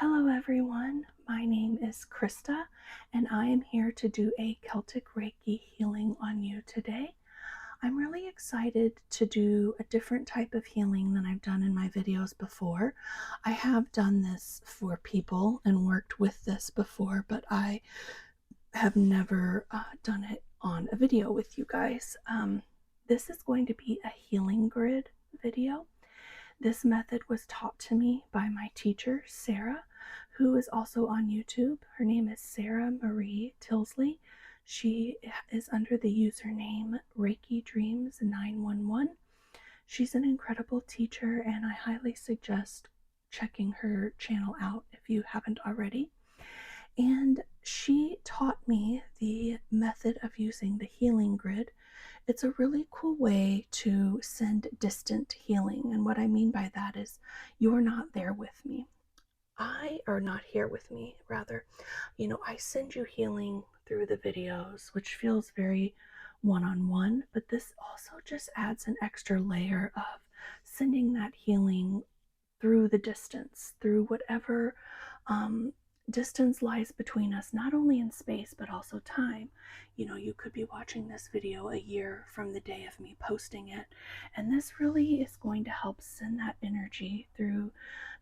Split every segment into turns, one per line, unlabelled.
Hello everyone, my name is Krista and I am here to do a Celtic Reiki healing on you today. I'm really excited to do a different type of healing than I've done in my videos before. I have done this for people and worked with this before, but I have never done it on a video with you guys. This is going to be a healing grid video. This method was taught to me by my teacher, Sarah, who is also on YouTube. Her name is Sarah Marie Tilsley. She is under the username Reiki Dreams 911. She's an incredible teacher, and I highly suggest checking her channel out if you haven't already. And she taught me the method of using the healing grid. It's a really cool way to send distant healing. And what I mean by that is you're not there with me. Or not here with me, rather. I send you healing through the videos, which feels very one-on-one, but this also just adds an extra layer of sending that healing through the distance, through whatever distance lies between us, not only in space but also time. You could be watching this video a year from the day of me posting it, and this really is going to help send that energy through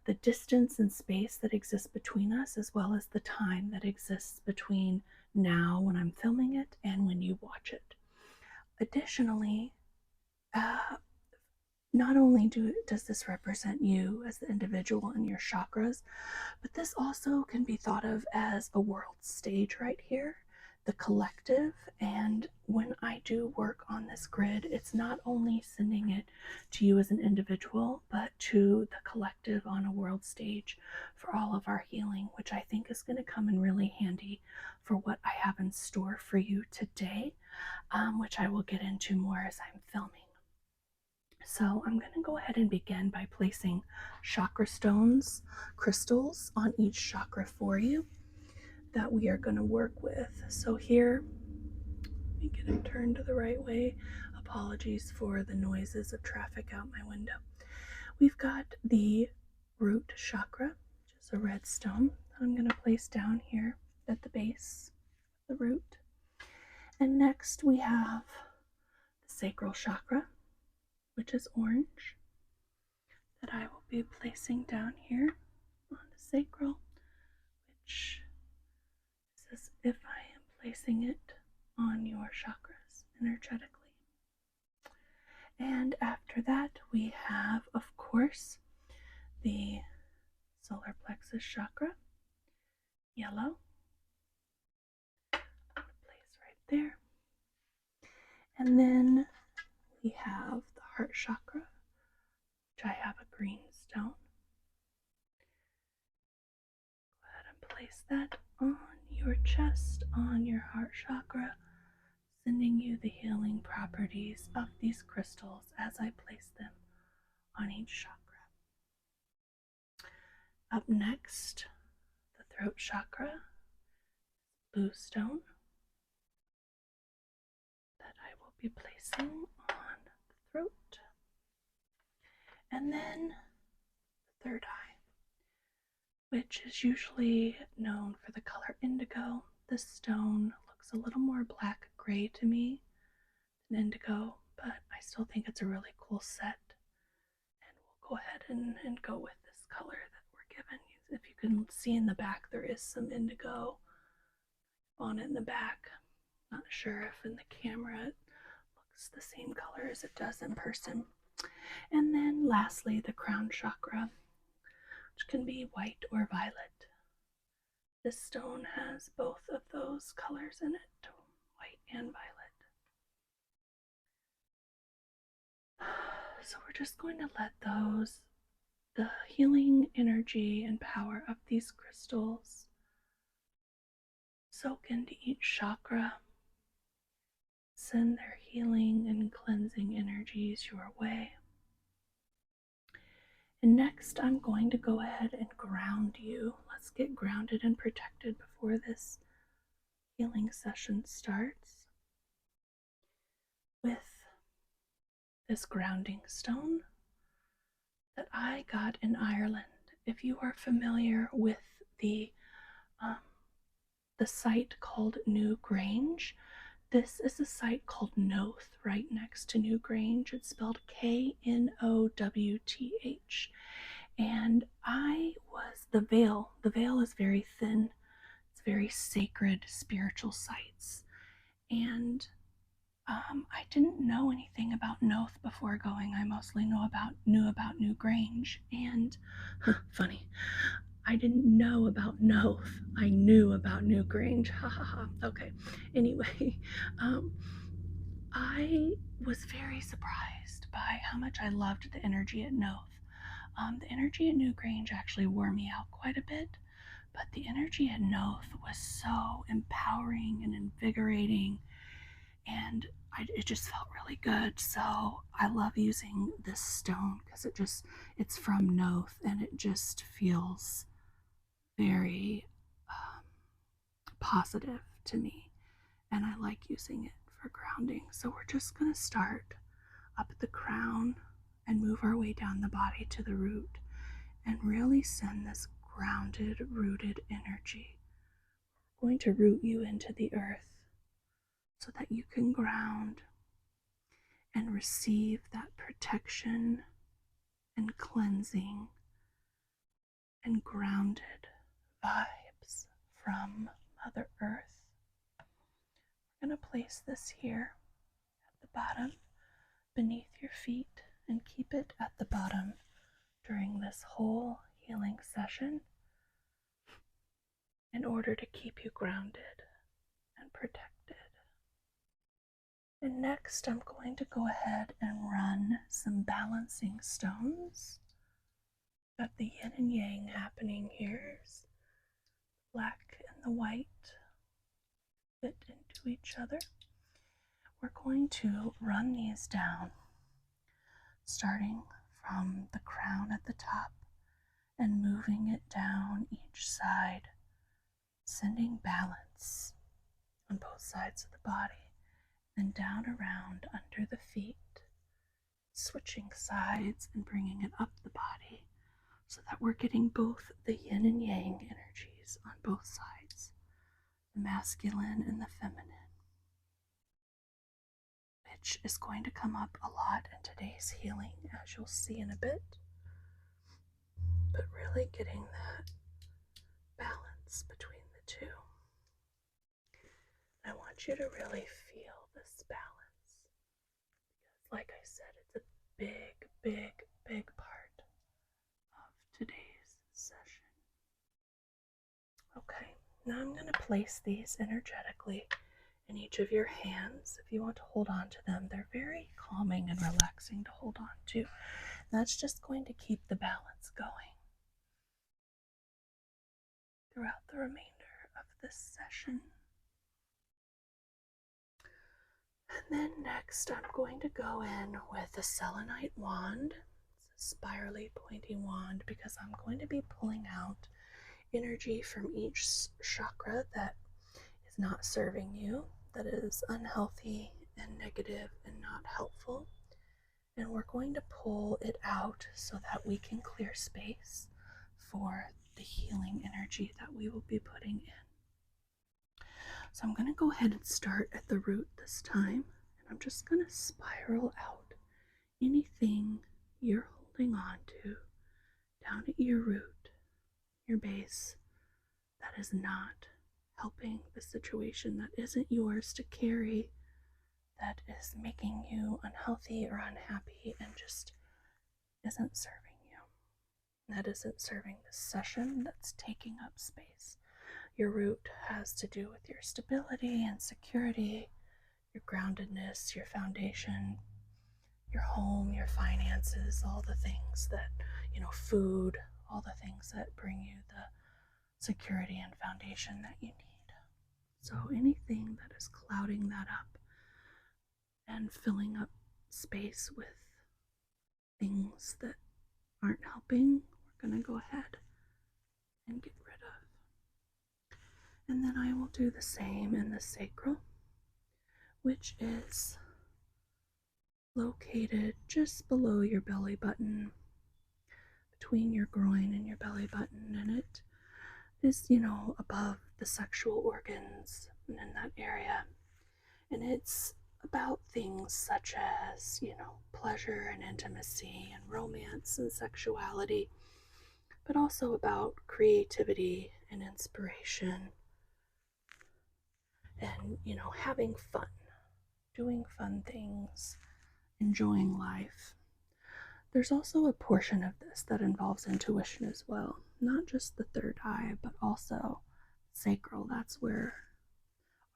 the distance and space that exists between us, as well as the time that exists between now when I'm filming it and when you watch it. Additionally, not only does this represent you as the individual and your chakras, but this also can be thought of as a world stage right here, the collective. And when I do work on this grid, it's not only sending it to you as an individual, but to the collective on a world stage for all of our healing, which I think is going to come in really handy for what I have in store for you today, which I will get into more as I'm filming. So I'm going to go ahead and begin by placing chakra stones, crystals on each chakra for you that we are going to work with. So here, let me get them turned to the right way. Apologies for the noises of traffic out my window. We've got the root chakra, which is a red stone that I'm going to place down here at the base of the root. And next we have the sacral chakra, which is orange, that I will be placing down here on the sacral, which is as if I am placing it on your chakras energetically. And after that, we have, of course, the solar plexus chakra, yellow, place right there. And then we have the heart chakra, which I have a green stone. Go ahead and place that on your chest, on your heart chakra, sending you the healing properties of these crystals as I place them on each chakra. Up next, the throat chakra, blue stone, that I will be placing on the throat. And then the third eye, which is usually known for the color indigo. This stone looks a little more black gray to me than indigo, but I still think it's a really cool set. And we'll go ahead and go with this color that we're given. If you can see in the back, there is some indigo on it in the back. Not sure if in the camera it looks the same color as it does in person. And then lastly, the crown chakra, which can be white or violet. This stone has both of those colors in it, white and violet. So we're just going to let the healing energy and power of these crystals soak into each chakra, send their healing and cleansing energies your way. And next, I'm going to go ahead and ground you. Let's get grounded and protected before this healing session starts with this grounding stone that I got in Ireland. if you are familiar with the um, the site called New Grange, this is a site called Knowth, right next to New Grange. It's spelled Knowth. And I was the veil. The veil is very thin. It's very sacred, spiritual sites. And I didn't know anything about Knowth before going. I mostly knew about New Grange. And funny, I didn't know about Knowth. I knew about New Grange. Ha ha ha. Okay. Anyway, um, I was very surprised by how much I loved the energy at Knowth. The energy at New Grange actually wore me out quite a bit, but the energy at Knowth was so empowering and invigorating, and it just felt really good. So I love using this stone because it's from Knowth, and it just feels very positive to me, and I like using it for grounding. So we're just going to start up at the crown and move our way down the body to the root and really send this grounded, rooted energy. We're going to root you into the earth so that you can ground and receive that protection and cleansing and grounded vibes from Mother Earth. We're going to place this here at the bottom beneath your feet and keep it at the bottom during this whole healing session in order to keep you grounded and protected. And next, I'm going to go ahead and run some balancing stones. Got the yin and yang happening here. Black and the white fit into each other. We're going to run these down, starting from the crown at the top and moving it down each side, sending balance on both sides of the body, then down around under the feet, switching sides and bringing it up the body so that we're getting both the yin and yang energies on both sides, the masculine and the feminine, which is going to come up a lot in today's healing, as you'll see in a bit. But really getting that balance between the two. I want you to really feel this balance, because like I said, it's a big, big, big part of today's session. Okay, now I'm going to place these energetically in each of your hands. If you want to hold on to them, they're very calming and relaxing to hold on to. That's just going to keep the balance going throughout the remainder of this session. And then next, I'm going to go in with a selenite wand. It's a spirally pointy wand because I'm going to be pulling out energy from each chakra that is not serving you, that is unhealthy and negative and not helpful. And we're going to pull it out so that we can clear space for the healing energy that we will be putting in. So I'm going to go ahead and start at the root this time, and I'm just going to spiral out anything you're holding on to down at your root, your base, that is not helping the situation, that isn't yours to carry, that is making you unhealthy or unhappy and just isn't serving you. That isn't serving this session, that's taking up space. Your root has to do with your stability and security, your groundedness, your foundation, your home, your finances, all the things that, food, all the things that bring you the security and foundation that you need. So anything that is clouding that up and filling up space with things that aren't helping, we're going to go ahead and get rid of. And then I will do the same in the sacral, which is located just below your belly button, between your groin and your belly button, and it is, above the sexual organs and in that area. And it's about things such as, pleasure and intimacy and romance and sexuality, but also about creativity and inspiration and, having fun, doing fun things, enjoying life. There's also a portion of this that involves intuition as well, not just the third eye, but also sacral. That's where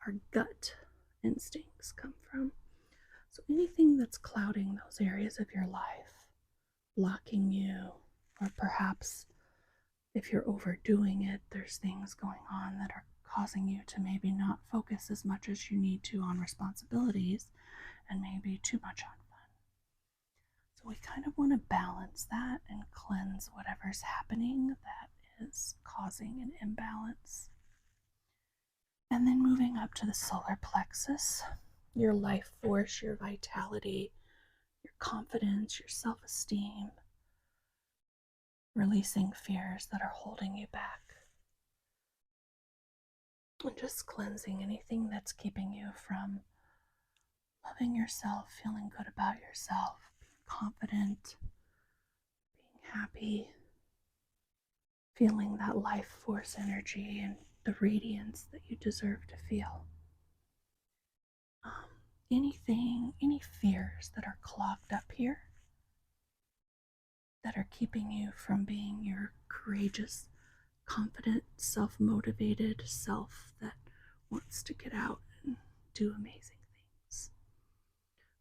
our gut instincts come from. So anything that's clouding those areas of your life, blocking you, or perhaps if you're overdoing it, there's things going on that are causing you to maybe not focus as much as you need to on responsibilities and maybe too much on fun. So we kind of want to balance that and cleanse whatever's happening that is causing an imbalance. And then moving up to the solar plexus, your life force, your vitality, your confidence, your self-esteem, releasing fears that are holding you back. And just cleansing anything that's keeping you from loving yourself, feeling good about yourself, being confident, being happy, feeling that life force energy and the radiance that you deserve to feel. Any fears that are clogged up here that are keeping you from being your courageous, confident, self-motivated self that wants to get out and do amazing things,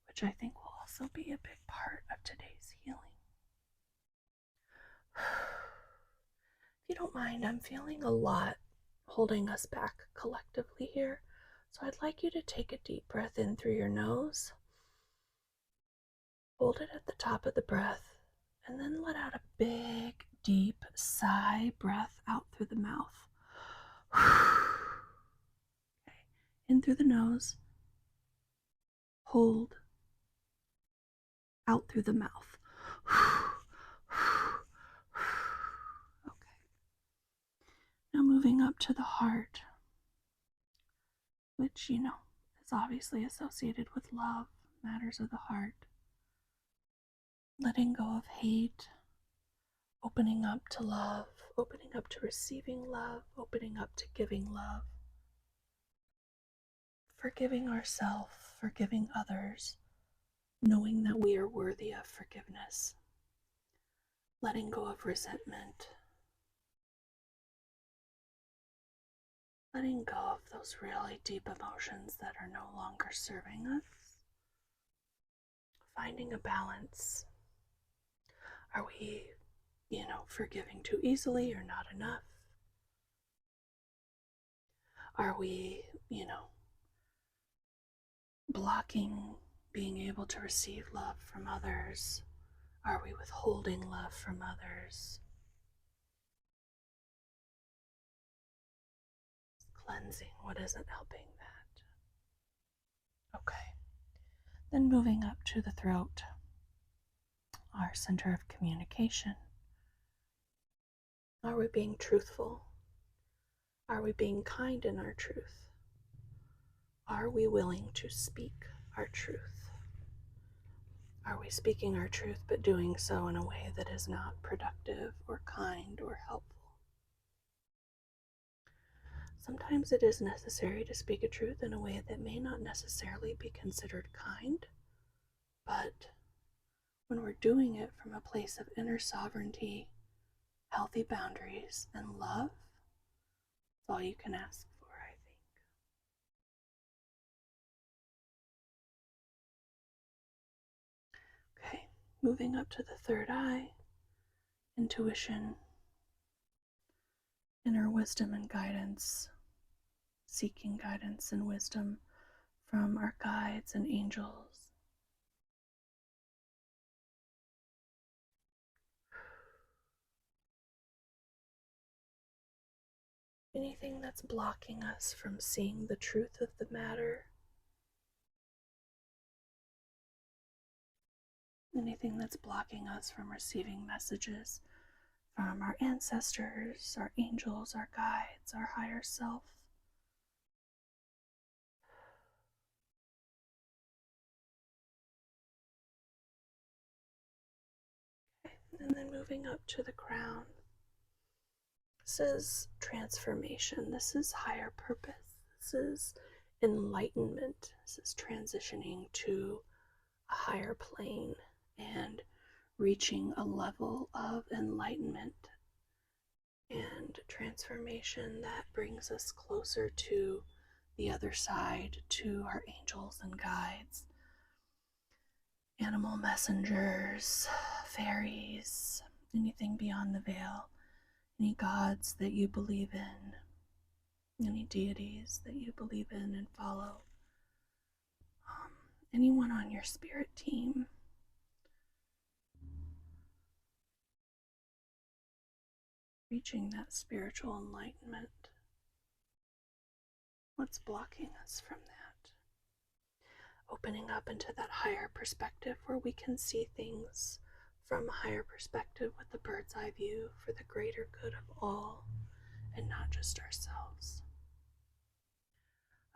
which I think will also be a big part of today's healing. If you don't mind, I'm feeling a lot holding us back collectively here, so I'd like you to take a deep breath in through your nose, hold it at the top of the breath, and then let out a big, deep sigh breath out through the mouth. Okay. In through the nose, hold, out through the mouth. Okay. Now moving up to the heart, which, is obviously associated with love, matters of the heart. Letting go of hate, opening up to love, opening up to receiving love, opening up to giving love. Forgiving ourselves, forgiving others, knowing that we are worthy of forgiveness. Letting go of resentment. Letting go of those really deep emotions that are no longer serving us. Finding a balance. Are we, forgiving too easily or not enough? Are we, blocking being able to receive love from others? Are we withholding love from others? Cleansing what isn't helping that. Okay. Then moving up to the throat, our center of communication. Are we being truthful? Are we being kind in our truth? Are we willing to speak our truth? Are we speaking our truth but doing so in a way that is not productive or kind or helpful? Sometimes it is necessary to speak a truth in a way that may not necessarily be considered kind, but when we're doing it from a place of inner sovereignty, healthy boundaries, and love, it's all you can ask for, I think. Okay, moving up to the third eye, intuition, inner wisdom and guidance, seeking guidance and wisdom from our guides and angels. Anything that's blocking us from seeing the truth of the matter, anything that's blocking us from receiving messages from our ancestors, our angels, our guides, our higher self. And then moving up to the crown. This is transformation. This is higher purpose. This is enlightenment. This is transitioning to a higher plane and reaching a level of enlightenment and transformation that brings us closer to the other side, to our angels and guides, animal messengers, fairies, anything beyond the veil, any gods that you believe in, any deities that you believe in and follow, anyone on your spirit team. Reaching that spiritual enlightenment. What's blocking us from that? Opening up into that higher perspective where we can see things from a higher perspective with the bird's eye view for the greater good of all and not just ourselves.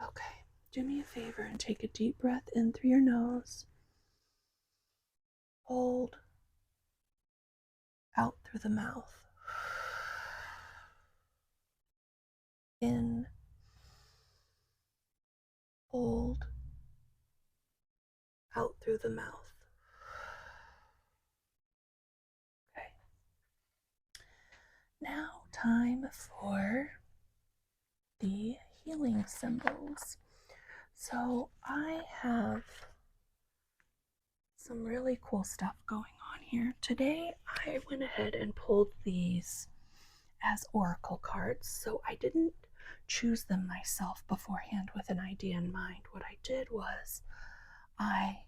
Okay, do me a favor and take a deep breath in through your nose. Hold. Out through the mouth. In. Hold. Out through the mouth. Okay. Now, time for the healing symbols. So I have some really cool stuff going on here. Today I went ahead and pulled these as oracle cards, so I didn't choose them myself beforehand with an idea in mind. What I did was I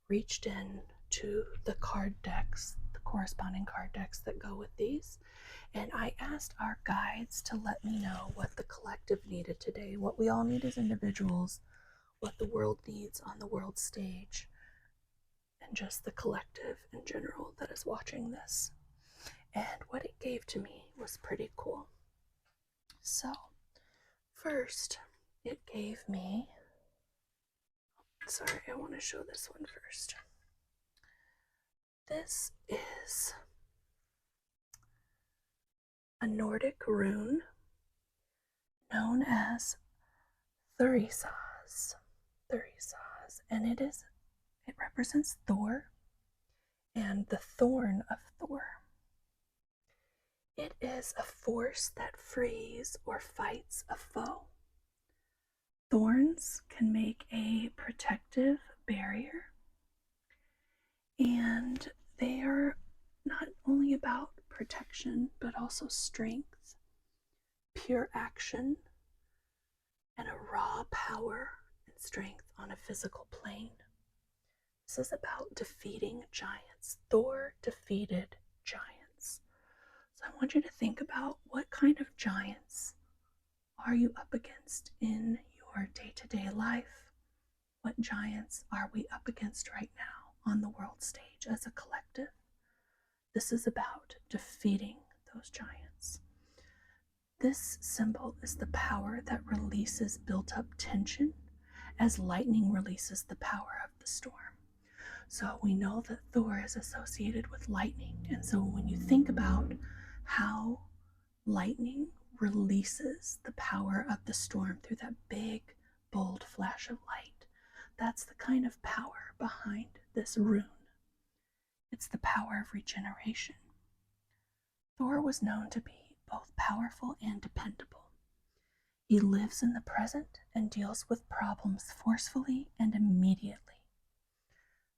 reached in to the card decks, the corresponding card decks that go with these, and I asked our guides to let me know what the collective needed today, what we all need as individuals, what the world needs on the world stage, and just the collective in general that is watching this. And what it gave to me was pretty cool. So, first, it gave me, sorry, I want to show this one first. This is a Nordic rune known as Thurisaz. And it represents Thor and the thorn of Thor. It is a force that frees or fights a foe. Thorns can make a protective barrier, and they are not only about protection, but also strength, pure action, and a raw power and strength on a physical plane. This is about defeating giants. Thor defeated giants. So I want you to think about what kind of giants are you up against in your day-to-day life? What giants are we up against right now on the world stage as a collective? This is about defeating those giants. This symbol is the power that releases built-up tension as lightning releases the power of the storm. So we know that Thor is associated with lightning. And so when you think about how lightning releases the power of the storm through that big, bold flash of light, that's the kind of power behind this rune. It's the power of regeneration. Thor was known to be both powerful and dependable. He lives in the present and deals with problems forcefully and immediately.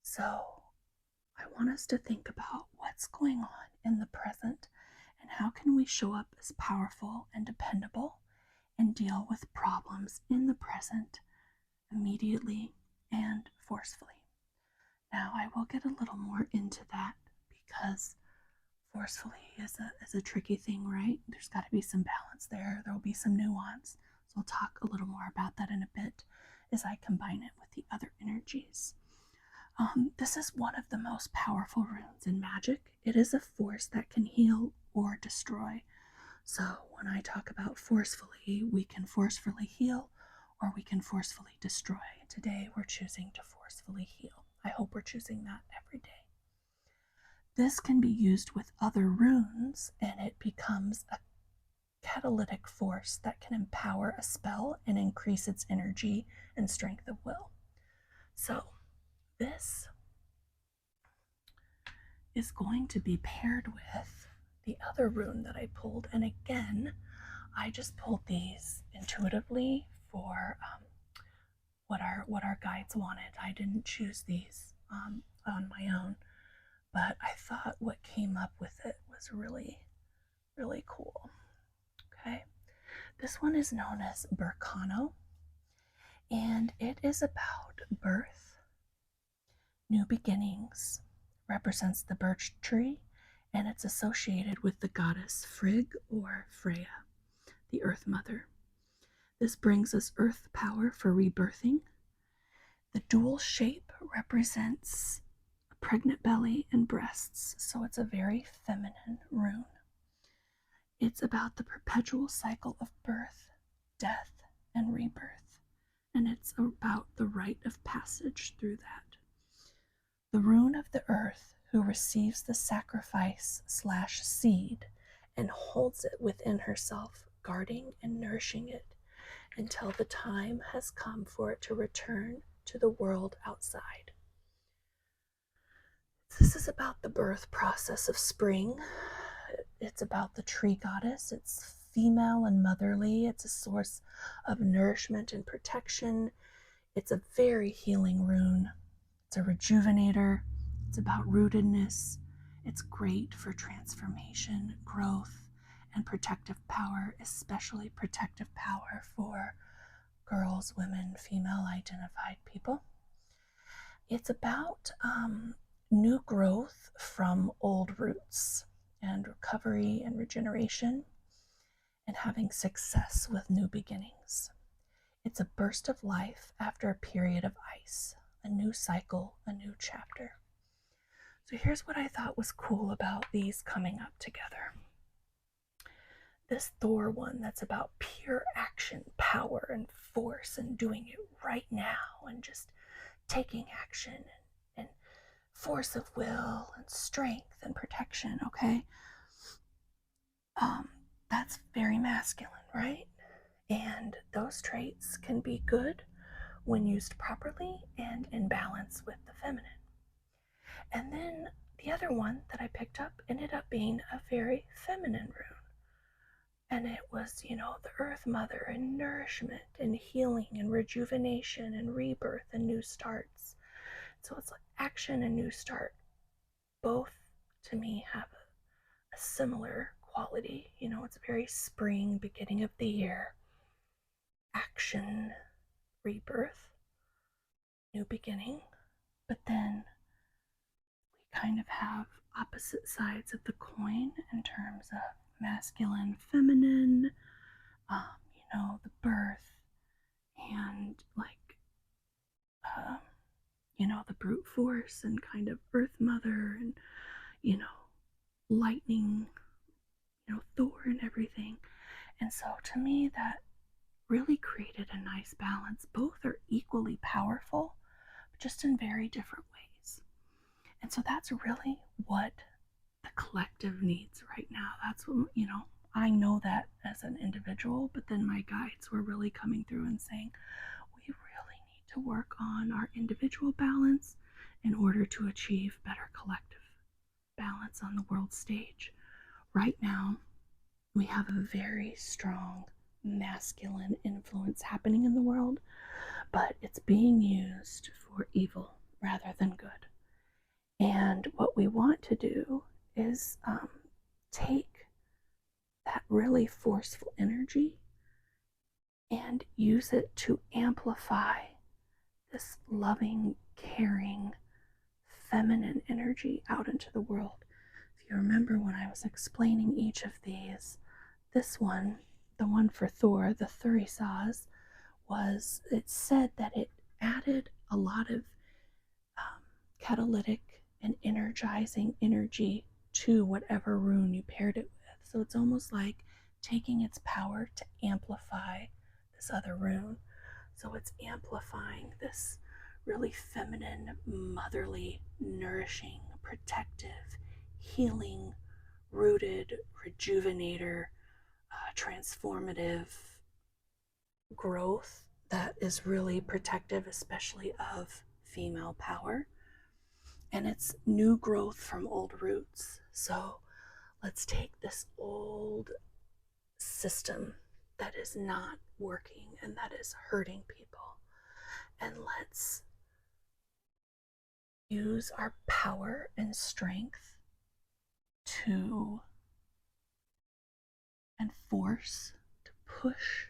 So I want us to think about what's going on in the present and how can we show up as powerful and dependable and deal with problems in the present immediately and forcefully. Now I will get a little more into that because forcefully is a tricky thing, right? There's got to be some balance there. There will be some nuance. So I'll talk a little more about that in a bit as I combine it with the other energies. This is one of the most powerful runes in magic. It is a force that can heal or destroy. So when I talk about forcefully, we can forcefully heal or we can forcefully destroy. Today we're choosing to forcefully heal. I hope we're choosing that every day. This can be used with other runes and it becomes a catalytic force that can empower a spell and increase its energy and strength of will. So this is going to be paired with the other rune that I pulled. And again, I just pulled these intuitively for what our guides wanted. I didn't choose these on my own, but I thought what came up with it was really, really cool. Okay, this one is known as Burkano, and it is about birth, new beginnings, represents the birch tree, and it's associated with the goddess Frigg or Freya, the Earth Mother. This brings us earth power for rebirthing. The dual shape represents a pregnant belly and breasts, so it's a very feminine rune. It's about the perpetual cycle of birth, death, and rebirth, and it's about the rite of passage through that. The rune of the earth, who receives the sacrifice/seed and holds it within herself, guarding and nourishing it until the time has come for it to return to the world outside. This is about the birth process of spring. It's about the tree goddess. It's female and motherly. It's a source of nourishment and protection. It's a very healing rune. It's a rejuvenator. It's about rootedness. It's great for transformation, growth, and protective power, especially protective power for girls, women, female identified people. It's about new growth from old roots and recovery and regeneration and having success with new beginnings. It's a burst of life after a period of ice, a new cycle, a new chapter. So here's what I thought was cool about these coming up together. This Thor one that's about pure action, power, and force, and doing it right now, and just taking action, and force of will, and strength, and protection, okay? That's very masculine, right? And those traits can be good when used properly and in balance with the feminine. And then the other one that I picked up ended up being a very feminine rune. And it was, the Earth Mother and nourishment and healing and rejuvenation and rebirth and new starts. So it's like action and new start. Both, to me, have a similar quality. It's very spring, beginning of the year. Action, rebirth, new beginning. But then we kind of have opposite sides of the coin in terms of masculine, feminine, the birth, and the brute force and kind of Earth Mother and, lightning, Thor and everything. And so to me, that really created a nice balance. Both are equally powerful, but just in very different ways. And so that's really what the collective needs right now. That's what, I know that as an individual, but then my guides were really coming through and saying, we really need to work on our individual balance in order to achieve better collective balance on the world stage. Right now, we have a very strong masculine influence happening in the world, but it's being used for evil rather than good. And what we want to do is take that really forceful energy and use it to amplify this loving, caring, feminine energy out into the world. If you remember when I was explaining each of these, this one, the one for Thor, the Thurisaz, it said that it added a lot of catalytic and energizing energy to whatever rune you paired it with. So it's almost like taking its power to amplify this other rune. So it's amplifying this really feminine, motherly, nourishing, protective, healing, rooted, rejuvenator, transformative growth that is really protective, especially of female power. And it's new growth from old roots. So let's take this old system that is not working and that is hurting people, and let's use our power and strength to and force to push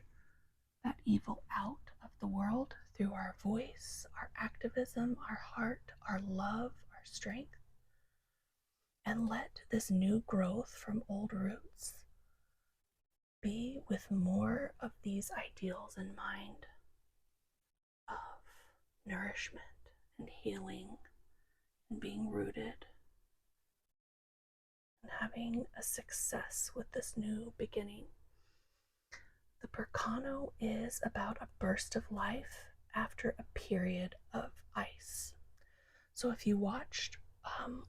that evil out of the world through our voice, our activism, our heart, our love, our strength. And let this new growth from old roots be with more of these ideals in mind of nourishment and healing and being rooted and having a success with this new beginning. The Berkano is about a burst of life after a period of ice. So if you watched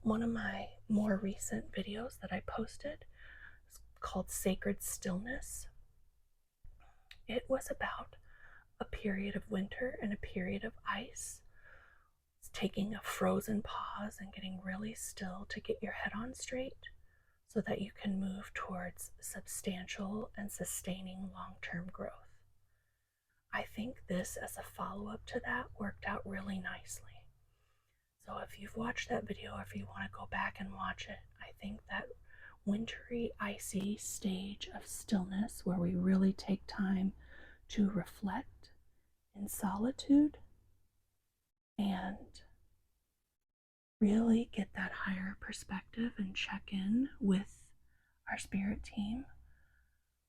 one of my more recent videos that I posted, it's called Sacred Stillness. It was about a period of winter and a period of ice. It's taking a frozen pause and getting really still to get your head on straight so that you can move towards substantial and sustaining long-term growth. I think this, as a follow-up to that, worked out really nicely. So if you've watched that video, or if you want to go back and watch it, I think that wintry, icy stage of stillness where we really take time to reflect in solitude and really get that higher perspective and check in with our spirit team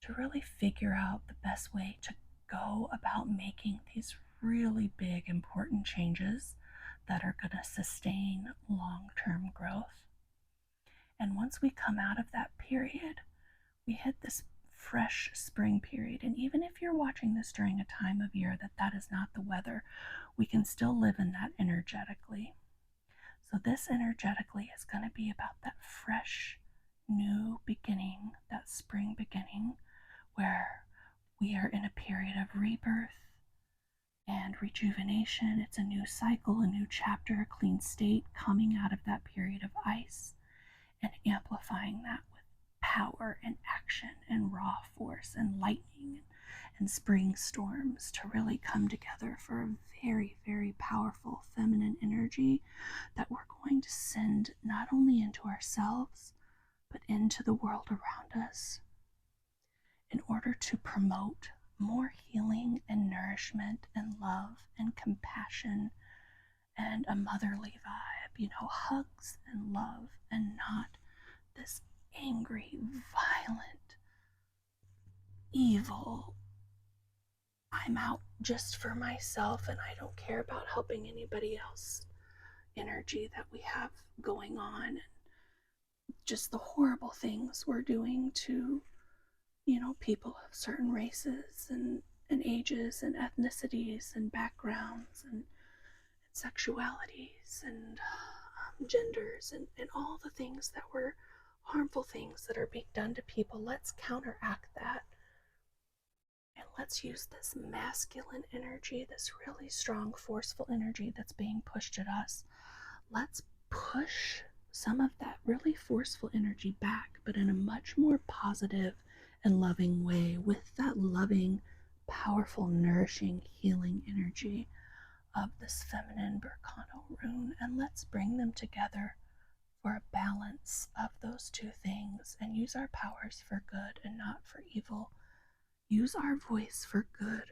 to really figure out the best way to go about making these really big, important changes that are going to sustain long-term growth. And once we come out of that period, we hit this fresh spring period. And even if you're watching this during a time of year that is not the weather, we can still live in that energetically. So this energetically is going to be about that fresh, new beginning, that spring beginning, where we are in a period of rebirth and rejuvenation. It's a new cycle, a new chapter, a clean state coming out of that period of ice and amplifying that with power and action and raw force and lightning and spring storms to really come together for a very, very powerful feminine energy that we're going to send not only into ourselves, but into the world around us in order to promote more healing and nourishment and love and compassion and a motherly vibe, hugs and love, and not this angry, violent, evil, I'm out just for myself and I don't care about helping anybody else energy that we have going on. Just the horrible things we're doing to, people of certain races and ages and ethnicities and backgrounds and sexualities and genders and all the things that were harmful things that are being done to people. Let's counteract that. And let's use this masculine energy, this really strong, forceful energy that's being pushed at us. Let's push some of that really forceful energy back, but in a much more positive and loving way, with that loving, powerful, nourishing, healing energy of this feminine Berkano rune. And let's bring them together for a balance of those two things and use our powers for good and not for evil. Use our voice for good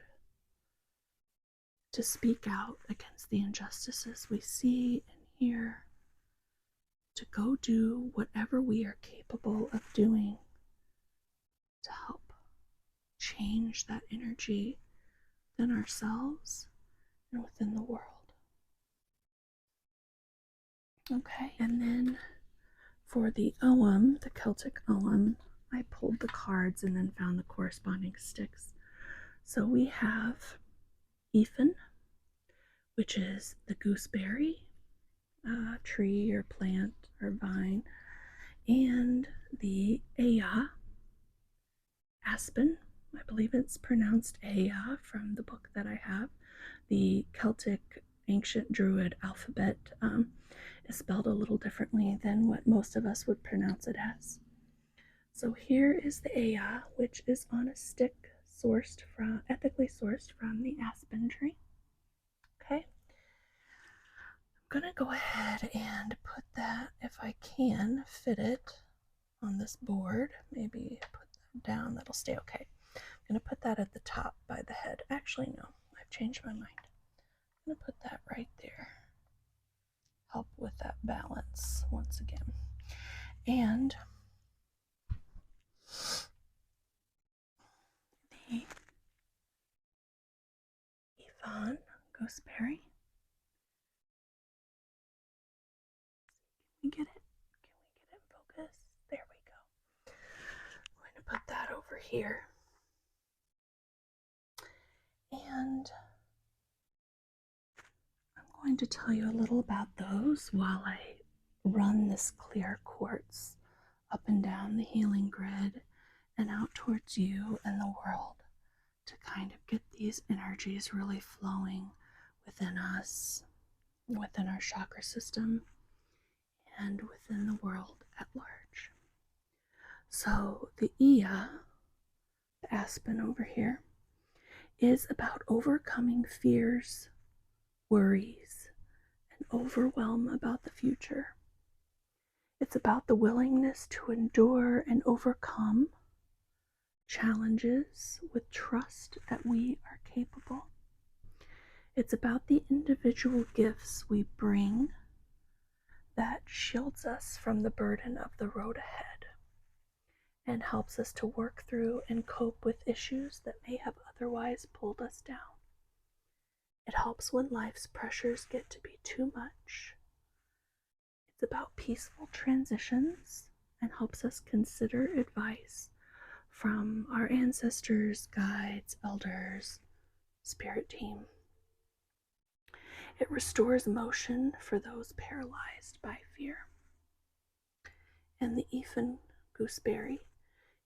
to speak out against the injustices we see and hear, to go do whatever we are capable of doing to help change that energy within ourselves and within the world. Okay, and then for the Ogham, the Celtic Ogham, I pulled the cards and then found the corresponding sticks. So we have Ethan, which is the gooseberry, tree or plant or vine, and the Aya, aspen. I believe it's pronounced Aya from the book that I have. The Celtic ancient Druid alphabet is spelled a little differently than what most of us would pronounce it as. So here is the Aya, which is on a stick ethically sourced from the aspen tree. Okay. I'm gonna go ahead and put that, if I can fit it on this board, maybe put that down, that'll stay okay. I'm gonna put that at the top by the head. Actually, no, I've changed my mind. I'm gonna put that right there. Help with that balance once again. And the Yvonne gooseberry. Can we get it? Can we get it in focus? There we go. I'm going to put that over here. And I'm going to tell you a little about those while I run this clear quartz up and down the healing grid and out towards you and the world to kind of get these energies really flowing within us, within our chakra system, and within the world at large. So the Iya, the aspen over here, is about overcoming fears, worries, and overwhelm about the future. It's about the willingness to endure and overcome challenges with trust that we are capable. It's about the individual gifts we bring that shields us from the burden of the road ahead and helps us to work through and cope with issues that may have otherwise pulled us down. It helps when life's pressures get to be too much. It's about peaceful transitions and helps us consider advice from our ancestors, guides, elders, spirit team. It restores motion for those paralyzed by fear. And the Ethan gooseberry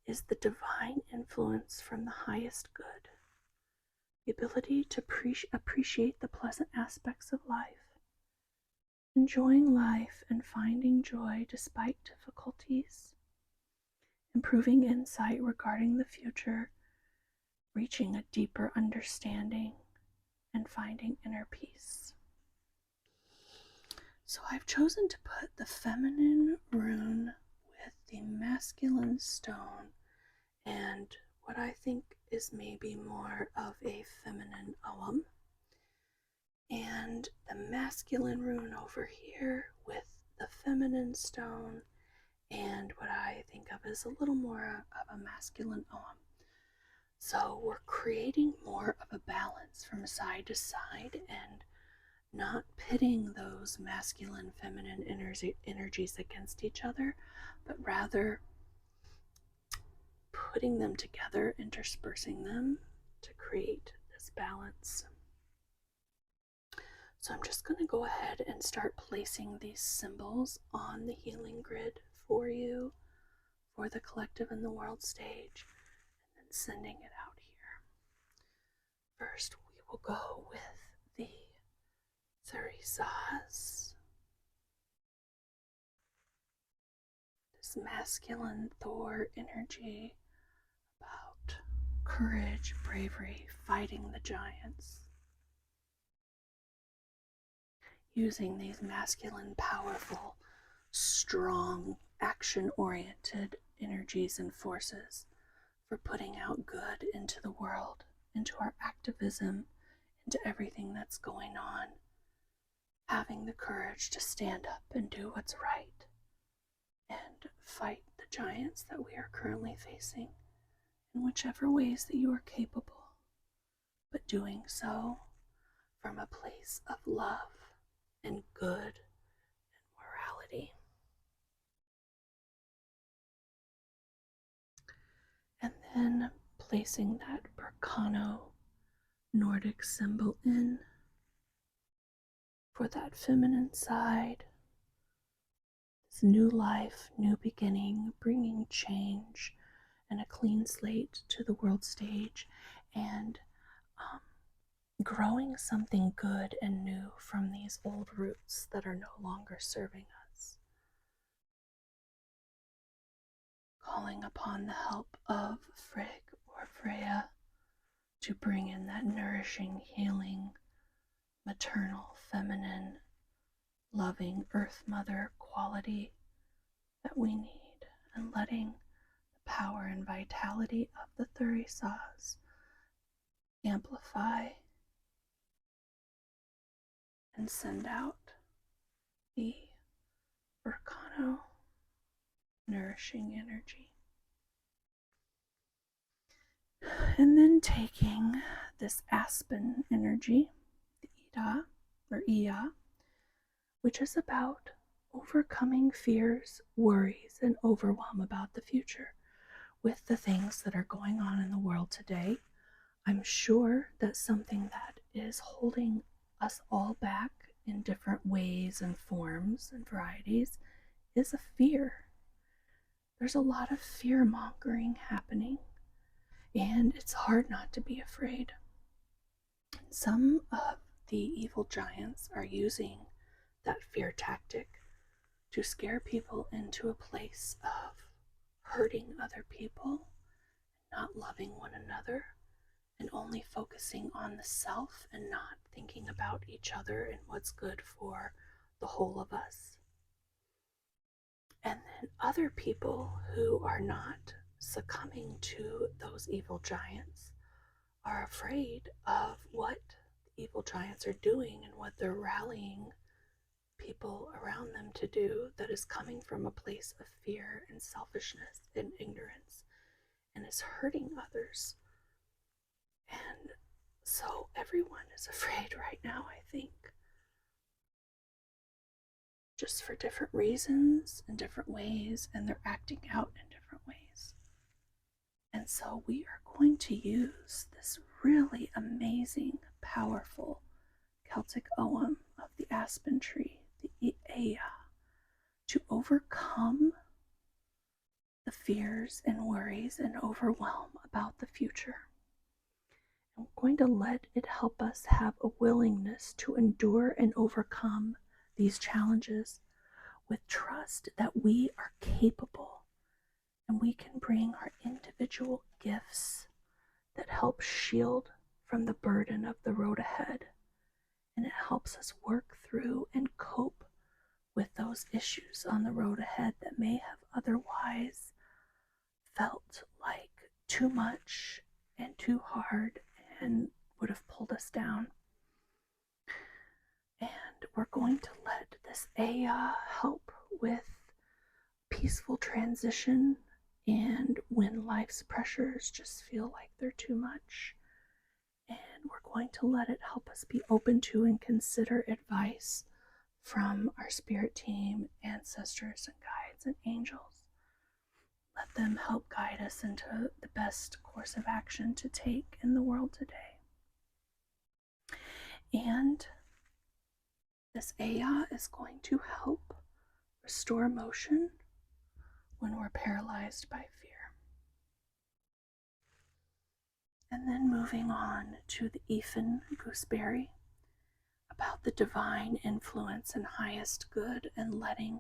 is the divine influence from the highest good, the ability to appreciate the pleasant aspects of life, enjoying life and finding joy despite difficulties, improving insight regarding the future, reaching a deeper understanding, and finding inner peace. So I've chosen to put the feminine rune with the masculine stone and what I think is maybe more of a feminine Ogham, and the masculine rune over here with the feminine stone and what I think of as a little more of a masculine Ogham. So we're creating more of a balance from side to side and not pitting those masculine feminine energies against each other, but rather putting them together, interspersing them to create this balance. So I'm just going to go ahead and start placing these symbols on the healing grid for you, for the collective and the world stage, and then sending it out here. First, we will go with the Theresas, this masculine Thor energy about courage, bravery, fighting the giants. Using these masculine, powerful, strong, action-oriented energies and forces for putting out good into the world, into our activism, into everything that's going on. Having the courage to stand up and do what's right and fight the giants that we are currently facing in whichever ways that you are capable, but doing so from a place of love and good and Then placing that Berkano Nordic symbol in for that feminine side. This new life, new beginning, bringing change and a clean slate to the world stage, and growing something good and new from these old roots that are no longer serving us. Calling upon the help of Frigg or Freya to bring in that nourishing, healing, maternal, feminine, loving Earth Mother quality that we need, and letting the power and vitality of the Thurisaz amplify and send out the Berkano nourishing energy. And then taking this aspen energy, the Ida or Iya, which is about overcoming fears, worries, and overwhelm about the future with the things that are going on in the world today. I'm sure that something that is holding us all back in different ways and forms and varieties is a fear. There's a lot of fear mongering happening, and it's hard not to be afraid. Some of the evil giants are using that fear tactic to scare people into a place of hurting other people, not loving one another, and only focusing on the self and not thinking about each other and what's good for the whole of us. And then other people who are not succumbing to those evil giants are afraid of what the evil giants are doing and what they're rallying people around them to do, that is coming from a place of fear and selfishness and ignorance and is hurting others. And so everyone is afraid right now, I think, just for different reasons in different ways, and they're acting out in different ways. And so we are going to use this really amazing, powerful Celtic Ogham of the aspen tree, the Aya, to overcome the fears and worries and overwhelm about the future. And we're going to let it help us have a willingness to endure and overcome these challenges with trust that we are capable, and we can bring our individual gifts that help shield from the burden of the road ahead, and it helps us work through and cope with those issues on the road ahead that may have otherwise felt like too much and too hard and would have pulled us down. And we're going to let this Aya help with peaceful transition, and when life's pressures just feel like they're too much. And we're going to let it help us be open to and consider advice from our spirit team, ancestors, and guides and angels. Let them help guide us into the best course of action to take in the world today. And this Aya is going to help restore motion when we're paralyzed by fear. And then moving on to the Ethan gooseberry, about the divine influence and highest good, and letting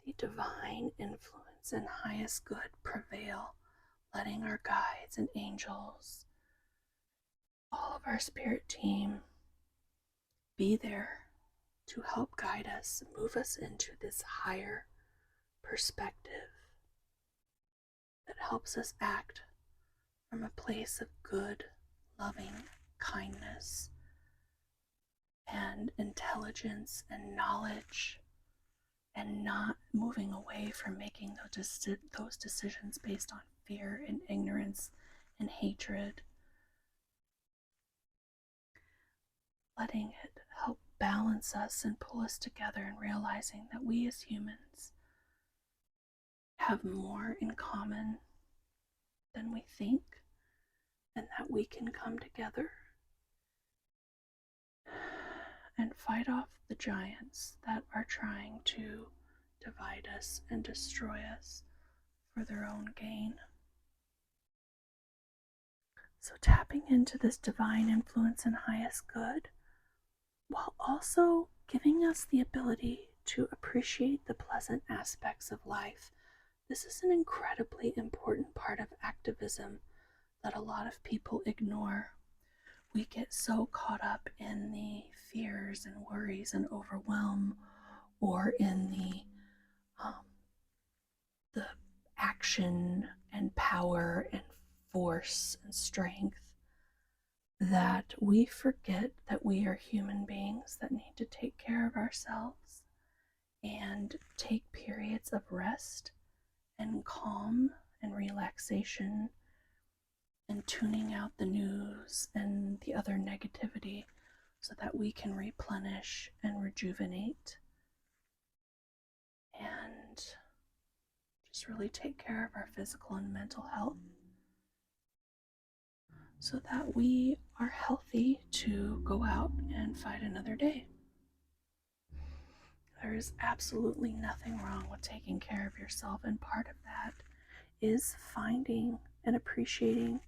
the divine influence and highest good prevail, letting our guides and angels, all of our spirit team, be there to help guide us, move us into this higher perspective that helps us act from a place of good, loving kindness and intelligence and knowledge, and not moving away from making those decisions based on fear and ignorance and hatred. Letting it help balance us and pull us together, and realizing that we as humans have more in common than we think, and that we can come together and fight off the giants that are trying to divide us and destroy us for their own gain. So tapping into this divine influence and highest good, while also giving us the ability to appreciate the pleasant aspects of life. This is an incredibly important part of activism that a lot of people ignore. We get so caught up in the fears and worries and overwhelm, or in the action and power and force and strength, that we forget that we are human beings that need to take care of ourselves and take periods of rest and calm and relaxation and tuning out the news and the other negativity so that we can replenish and rejuvenate and just really take care of our physical and mental health so that we are healthy to go out and fight another day. There is absolutely nothing wrong with taking care of yourself, and part of that is finding and appreciating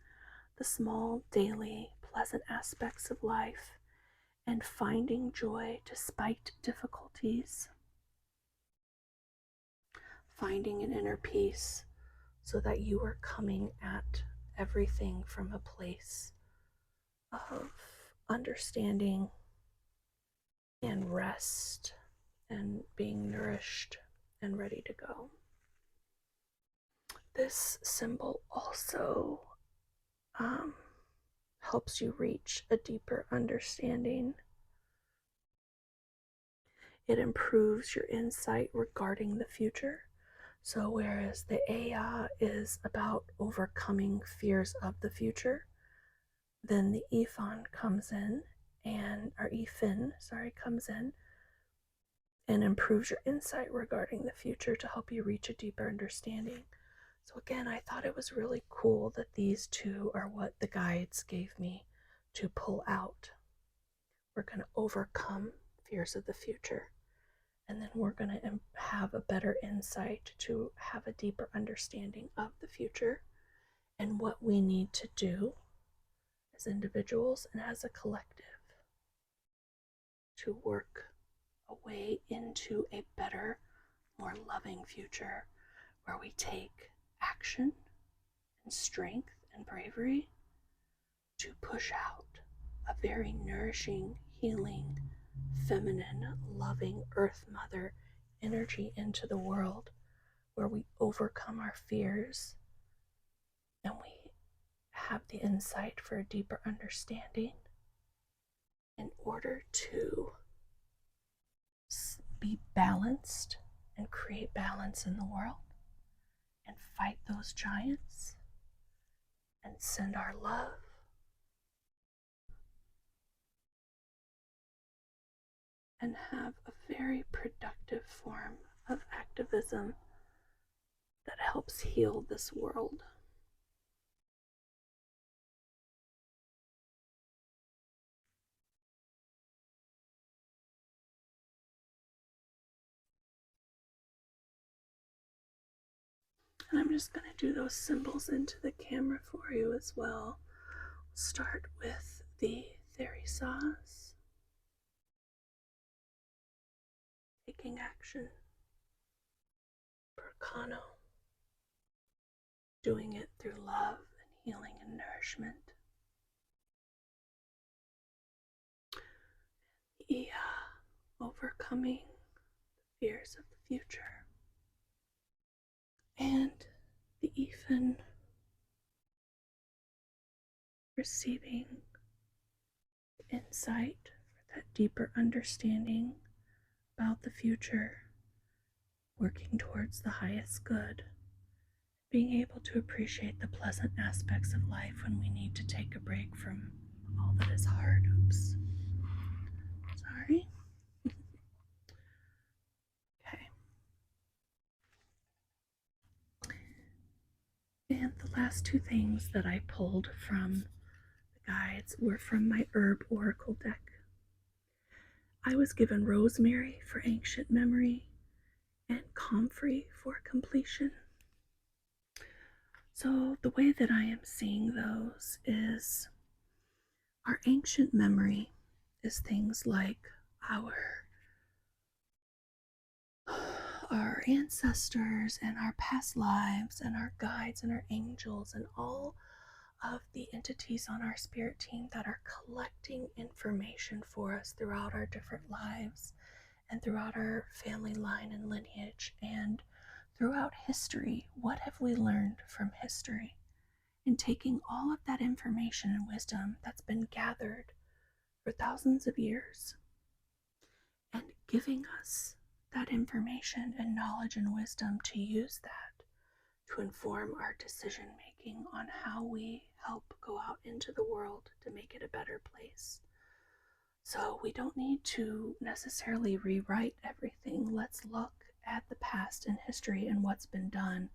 the small, daily, pleasant aspects of life and finding joy despite difficulties. Finding an inner peace so that you are coming at everything from a place of understanding and rest and being nourished and ready to go. This symbol also helps you reach a deeper understanding. It improves your insight regarding the future. So whereas the Aya is about overcoming fears of the future, then the Ifan comes in comes in and improves your insight regarding the future to help you reach a deeper understanding. So again, I thought it was really cool that these two are what the guides gave me to pull out. We're going to overcome fears of the future, and then we're going to have a better insight to have a deeper understanding of the future and what we need to do as individuals and as a collective to work a way into a better, more loving future where we take action and strength and bravery to push out a very nourishing, healing, feminine, loving Earth Mother energy into the world, where we overcome our fears and we have the insight for a deeper understanding in order to be balanced and create balance in the world and fight those giants and send our love and have a very productive form of activism that helps heal this world. And I'm just going to do those symbols into the camera for you as well. Start with the Therisas, taking action. Percano, doing it through love and healing and nourishment. Ia, overcoming the fears of the future. And the Ethan, receiving insight for that deeper understanding about the future, working towards the highest good, being able to appreciate the pleasant aspects of life when we need to take a break from all that is hard. Oops. Sorry. Okay. And the last two things that I pulled from the guides were from my herb oracle deck. I was given rosemary for ancient memory and comfrey for completion. So the way that I am seeing those is our ancient memory is things like our ancestors and our past lives and our guides and our angels and all of the entities on our spirit team that are collecting information for us throughout our different lives and throughout our family line and lineage and throughout history. What have we learned from history? And taking all of that information and wisdom that's been gathered for thousands of years and giving us that information and knowledge and wisdom to use that to inform our decision making on how we help go out into the world to make it a better place. So we don't need to necessarily rewrite everything. Let's look at the past and history and what's been done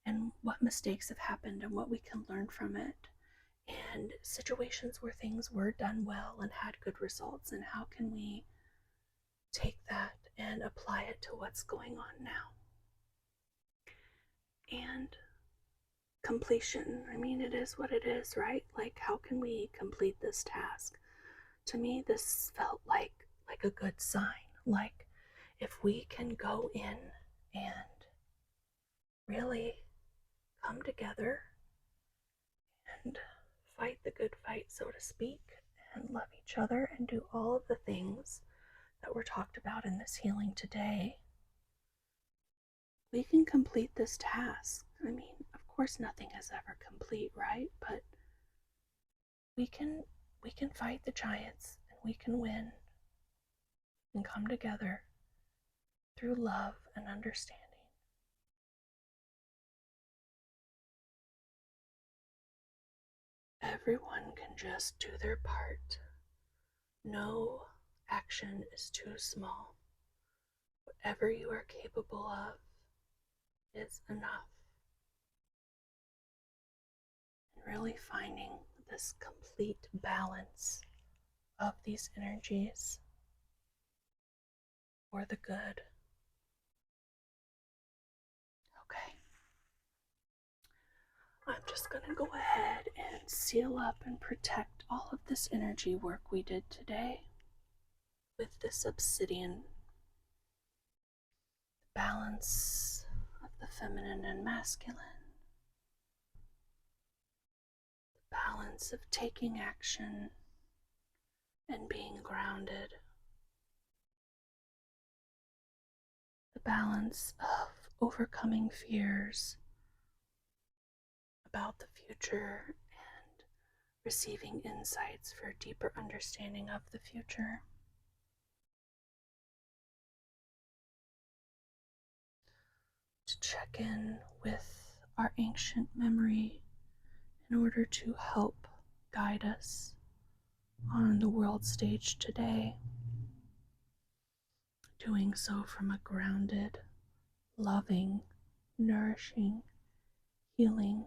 and what mistakes have happened and what we can learn from it, and situations where things were done well and had good results, and how can we take that and apply it to what's going on now. And completion, I mean, it is what it is, right? Like, how can we complete this task? To me, this felt like a good sign. Like, if we can go in and really come together and fight the good fight, so to speak, and love each other and do all of the things that were talked about in this healing today, we can complete this task. I mean, of course nothing is ever complete, right? But we can fight the giants and we can win and come together through love and understanding. Everyone can just do their part. No action is too small. Whatever you are capable of is enough. And really finding this complete balance of these energies for the good. Okay. I'm just going to go ahead and seal up and protect all of this energy work we did today with this obsidian. Balance of the feminine and masculine. The balance of taking action and being grounded. The balance of overcoming fears about the future and receiving insights for a deeper understanding of the future. To check in with our ancient memory in order to help guide us on the world stage today. Doing so from a grounded, loving, nourishing, healing,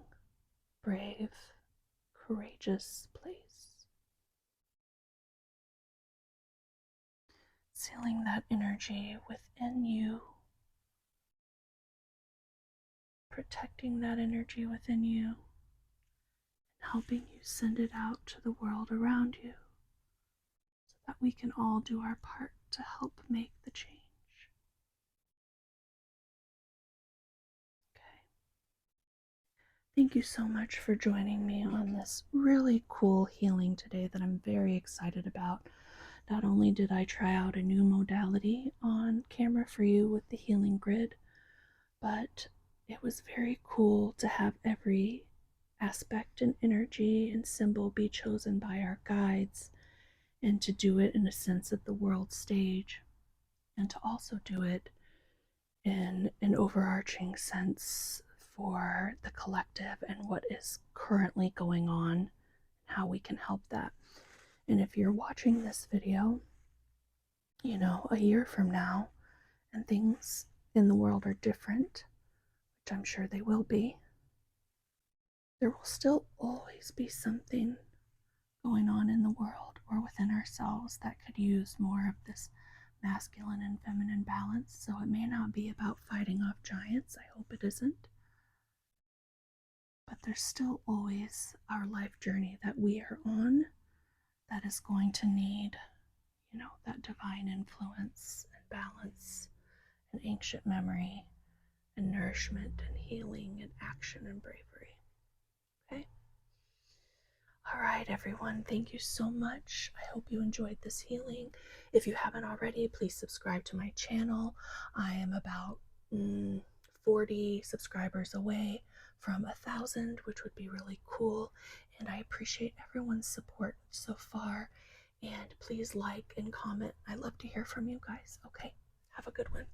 brave, courageous place. Sealing that energy within you, protecting that energy within you, and helping you send it out to the world around you so that we can all do our part to help make the change. Okay. Thank you so much for joining me on this really cool healing today that I'm very excited about. Not only did I try out a new modality on camera for you with the healing grid, but it was very cool to have every aspect and energy and symbol be chosen by our guides, and to do it in a sense of the world stage, and to also do it in an overarching sense for the collective and what is currently going on and how we can help that. And if you're watching this video, a year from now, and things in the world are different, which I'm sure they will be, there will still always be something going on in the world or within ourselves that could use more of this masculine and feminine balance. So it may not be about fighting off giants. I hope it isn't. But there's still always our life journey that we are on that is going to need, that divine influence and balance and ancient memory and nourishment and healing and action and bravery. Okay? All right, everyone, thank you so much. I hope you enjoyed this healing. If you haven't already, please subscribe to my channel. I am about 40 subscribers away from 1,000, which would be really cool. And I appreciate everyone's support so far. And please like and comment. I love to hear from you guys. Okay, have a good one.